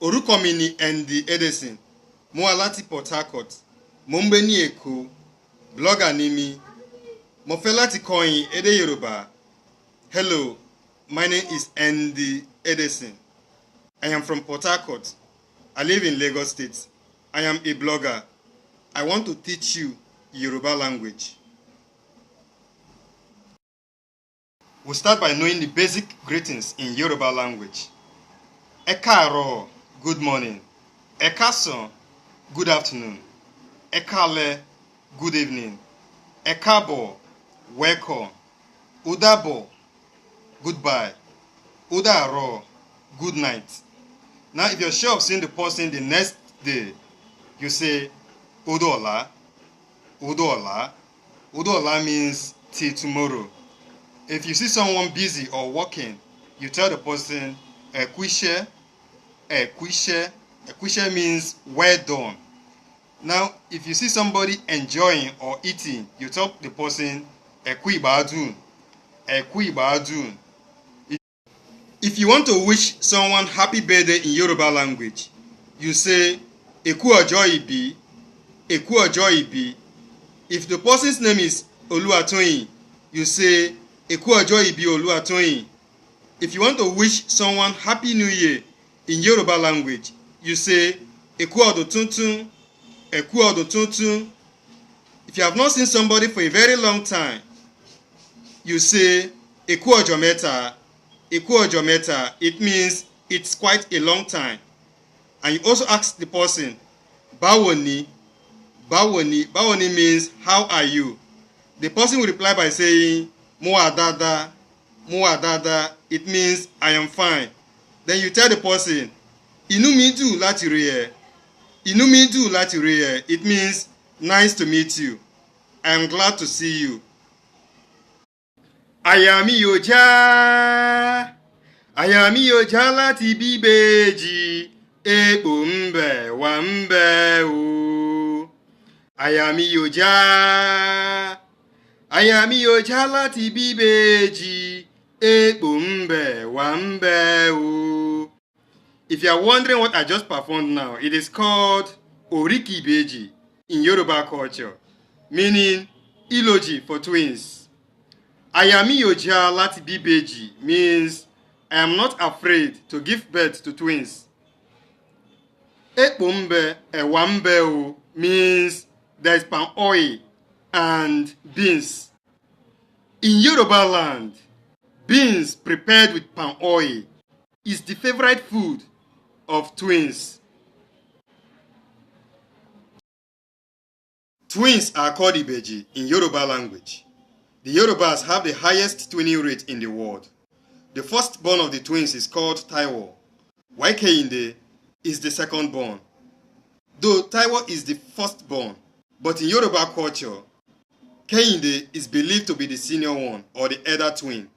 Orúkọ mi ni Andy Edison. Mo wá láti Port Harcourt. Mo ń gbé ní Èkó. Blogger ni mi. Mo fẹ́ láti kọ́ yín èdè Yorùbá. Hello, my name is Andy Edison. I am from Port Harcourt. I live in Lagos State. I am a blogger. I want to teach you Yoruba language. We'll start by knowing the basic greetings in Yoruba language. Ẹ káàárọ̀, good morning. Ẹ káàsán, good afternoon. Ẹ káalẹ́, good evening. Ẹ káàbọ̀, welcome. Ó dàbọ̀, goodbye. Ó dàárọ̀, good night. Now, if you're sure of seeing the person the next day, you say, ó dọ̀la. Ó dọ̀la. Ó dọ̀la means till tomorrow. If you see someone busy or working, you tell the person, ẹ kú iṣẹ́. Ẹ kú iṣẹ́. Ẹ kú iṣẹ́ means well done. Now, if you see somebody enjoying or eating, you tell the person, ẹ kú ìgbádùn. Ẹ kú ìgbádùn. If you want to wish someone happy birthday in Yoruba language, you say, ẹ kú ọjọ́ ìbí. Ẹ kú ọjọ́ ìbí. If the person's name is Oluwatoyin, you say, ẹ kú ọjọ́ ìbí Oluwatoyin. If you want to wish someone happy new year in Yoruba language, you say, ẹ kú ọdún tuntun. Ẹ kú ọdún tuntun. If you have not seen somebody for a very long time, you say, ẹ kú ọjọ́ mẹ́ta. Ẹ kú ọjọ́ mẹ́ta. It means it's quite a long time. And you also ask the person, báwo ni? Báwo ni? Báwo ni means, how are you? The person will reply by saying, mo wà dáadáa. Mo wà dáadáa. It means, I am fine. Then you tell the person, inú mi dùn láti rí ẹ. Inú mi dùn láti rí ẹ. It means, nice to meet you. I am glad to see you. Àyà mi ò já. Àyà mi ò já láti bíbèjì. Epo ń bẹ wà ń bẹ o. Àyà mi ò já. Àyà mi ò já láti bíbèjì. Epo ń bẹ wà ń bẹ o. If you are wondering what I just performed now, it is called Oríkì Ìbejì in Yoruba culture, meaning eulogy for twins. Àyà mi ò já láti bíbèjì means I am not afraid to give birth to twins. Epo ń bẹ ẹ̀wà ń bẹ o means there is palm oil and beans. In Yoruba land, beans prepared with palm oil is the favorite food of twins. Twins are called Ìbejì in Yoruba language. The Yorubas have the highest twinning rate in the world. The firstborn of the twins is called Taiwo, while Kehinde is the secondborn. Though Taiwo is the firstborn, but in Yoruba culture, Kehinde is believed to be the senior one or the elder twin,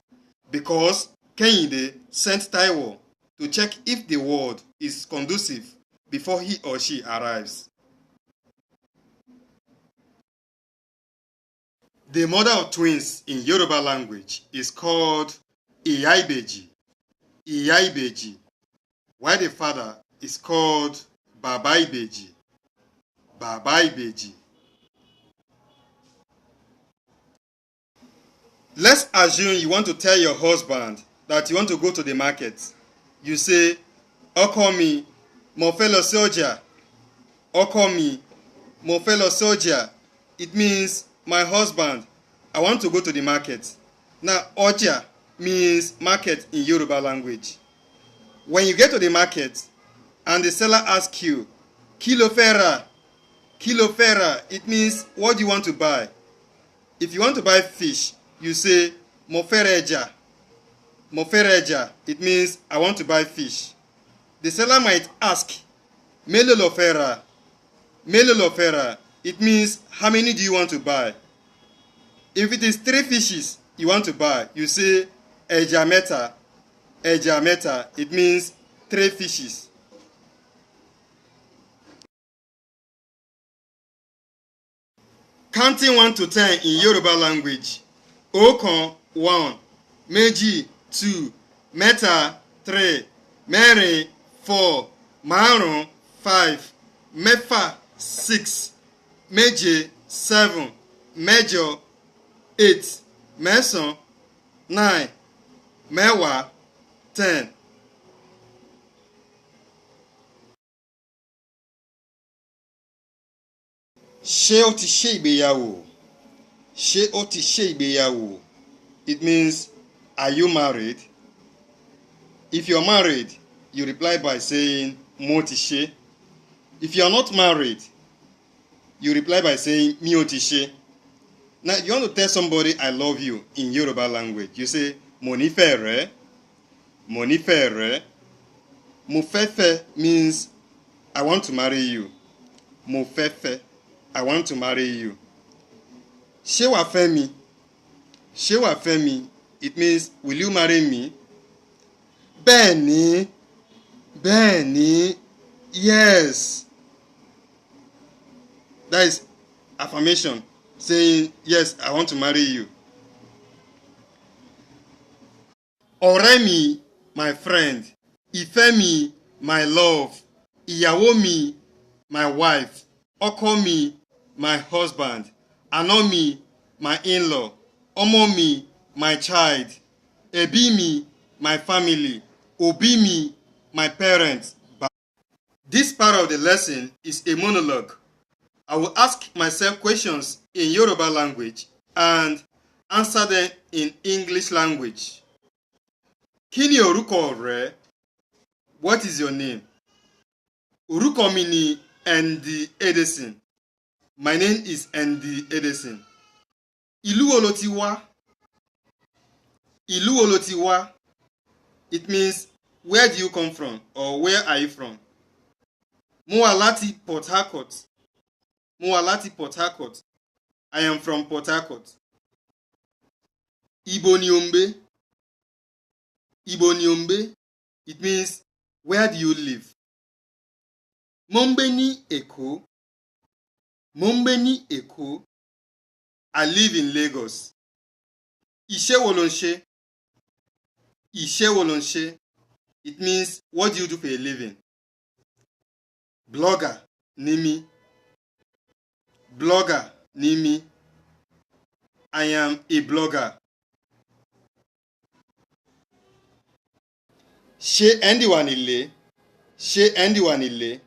because Kehinde sent Taiwo to check if the world is conducive before he or she arrives. The mother of twins in Yoruba language is called Ìyá Ìbejì. Ìyá Ìbejì, while the father is called Bàbá Ìbejì. Bàbá Ìbejì. Let's assume you want to tell your husband that you want to go to the market. You say, ọkọ mi, mo fẹ́ lọ sí ọjà. Ọkọ mi, mo fẹ́ lọ sí ọjà. It means, my husband, I want to go to the market. Now, ọjà means market in Yoruba language. When you get to the market and the seller asks you, kí lo fẹ́ rà? Kí lo fẹ́ rà? It means, what do you want to buy? If you want to buy fish, you say, mo fẹ́ ra ẹja. Mo fẹ́ ra ẹja. It means, I want to buy fish. The seller might ask, mélòó lo fẹ́ rà? Mélòó lo fẹ́ rà? It means, how many do you want to buy? If it is 3 fishes you want to buy, you say, ẹja mẹ́ta. Ẹja mẹ́ta. It means 3 fishes. Counting 1 to 10 in Yoruba language. Ọ̀kan 1, méjì 2, mẹ́ta 3, mẹ́rin 4, márùn 5, mẹ́fà 6, méje 7, mẹ́jọ 8, mẹ́sàn 9, mẹ́wàá 10. Ṣé o ti ṣe ìgbéyàwó? Ṣé o ti ṣe ìgbéyàwó? It means, are you married? If you're married, you reply by saying, mo ti ṣe. If you're not married, you reply by saying, mi ò ti ṣe. Now, if you want to tell somebody I love you in Yoruba language, you say, mo nífẹ̀ẹ́ rẹ. Mo nífẹ̀ẹ́ rẹ. Mo fẹ́ fẹ́ means, I want to marry you. Mo fẹ́ fẹ́, I want to marry you. Ṣé wàá fẹ́ mi? Ṣé wàá fẹ́ mi? It means, will you marry me? Bẹ́ẹ̀ni, bẹ́ẹ̀ni, yes. That is affirmation, saying, yes, I want to marry you. Ọ̀rẹ́ mi, my friend. Ìfẹ́ mi, my love. Ìyàwó mi, my wife. Ọkọ mi, my husband. Àná mi, my in-law. Ọmọ mi, my child. Ẹbí mi, my family. Òbí mi, my parents. This part of the lesson is a monologue. I will ask myself questions in Yoruba language and answer them in English language. Kí ni orúkọ rẹ? What is your name? Orúkọ mi ni Andy Edison. My name is Andy Edison. Ìlú wo lo ti wá? Ìlú wo lo ti wá? It means, where do you come from, or where are you from? Mo wá láti Port Harcourt. Mo wá láti Port Harcourt. I am from Port Harcourt. Ibo ni ò ń gbé? Ibo ni ò ń gbé? It means, where do you live? Mo ń gbé ní Èkó. Mo ń gbé ní Èkó. I live in Lagos. Iṣẹ́ wo lò ń ṣe? Iṣẹ́ wo lò ń ṣe? It means, what do you do for a living? Blogger ni mí. Blogger ni mí. I am a blogger. Ṣé Andy wà nílé? Ṣé Andy wà nílé?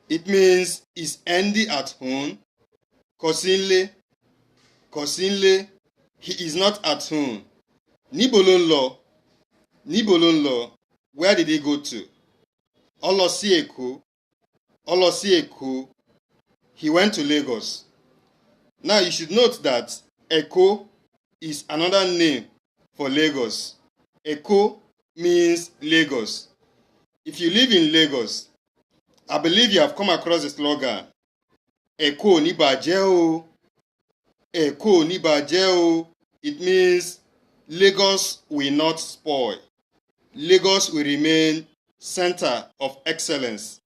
It means, is Andy at home? Kò sí nílé. Kò sí nílé. He is not at home. Níbo ló ń lọ? Níbo ló ń lọ? Where did he go to? Ó lọ sí Èkó. Ó lọ sí Èkó. He went to Lagos. Now you should note that Èkó is another name for Lagos. Èkó means Lagos. If you live in Lagos, I believe you have come across the slogan, Èkó ò ní bàjẹ́ o. Èkó ò ní bàjẹ́ o. It means Lagos will not spoil. Lagos will remain center of excellence.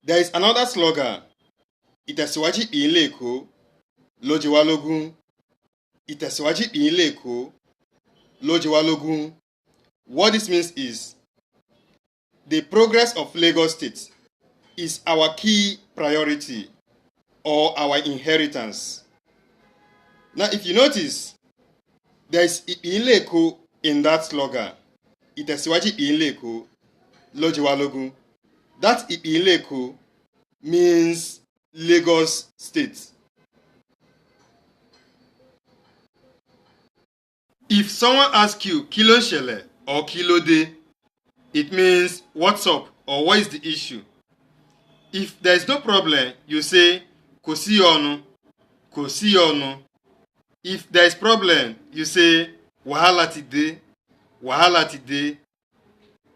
There is another slogan, Ìtẹ̀síwájú ìpínlẹ̀ Èkó ló jẹ wá lógún. Ìtẹ̀síwájú ìpínlẹ̀ Èkó ló jẹ wá lógún. What this means is, the progress of Lagos State is our key priority or our inheritance. Now, if you notice, there is ìpínlẹ̀ Èkó in that slogan. Ìtẹ̀síwájú ìpínlẹ̀ Èkó ló jẹ wá lógún. That ìpínlẹ̀ Èkó means Lagos State. If someone asks you kí ló ń ṣẹlẹ̀ or kí ló dé, it means what's up or what is the issue. If there is no problem, you say kò sí ọ̀nà, kò sí ọ̀nà. If there is problem, you say wàhálà ti dé, wàhálà ti dé.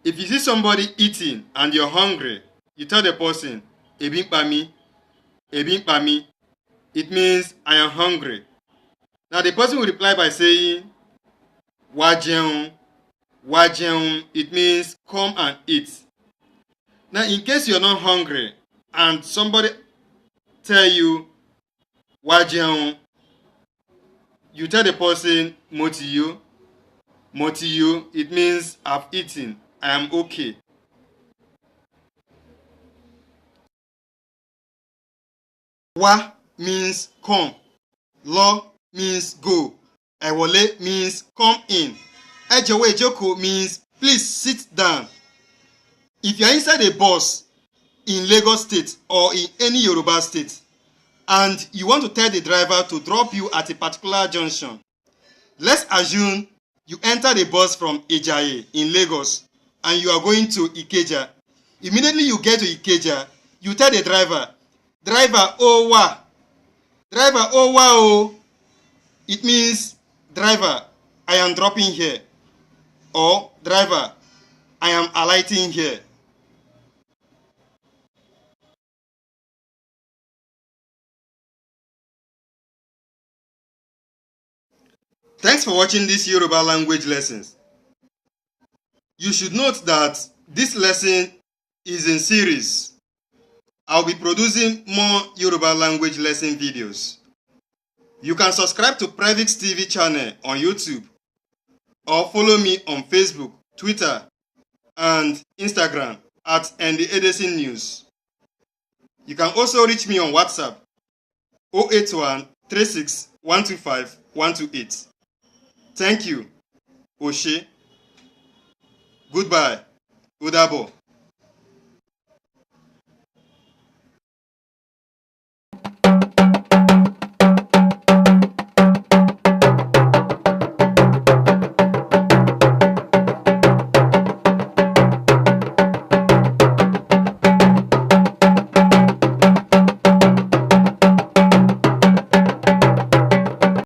If you see somebody eating and you're hungry, you tell the person, ebi ń pa mí, ebi ń pa mí. It means I am hungry. Now the person will reply by saying, wá jẹun, wá jẹun. It means come and eat. Now in case you're not hungry and somebody tell you, wá jẹun, you tell the person, mo ti yó, mo ti yó. It means I've eaten, I am okay. Wa means come. Lo means go. Ewole means come in. Ejowo ejoko means please sit down. If you are inside a bus in Lagos State or in any Yoruba state and you want to tell the driver to drop you at a particular junction, let's assume you enter the bus from Ijaye in Lagos and you are going to Ikeja. Immediately you get to Ikeja, you tell the driver, driver owa, driver owa o. It means, driver, I am dropping here, or driver, I am alighting here. Thanks for watching this Yoruba language lessons. You should note that this lesson is in series. I'll be producing more Yoruba language lesson videos. You can subscribe to Previx TV channel on YouTube or follow me on Facebook, Twitter, and Instagram at Andy Edison News. You can also reach me on WhatsApp 081 36 125 128. Thank you. Oshe. Goodbye. Udabo.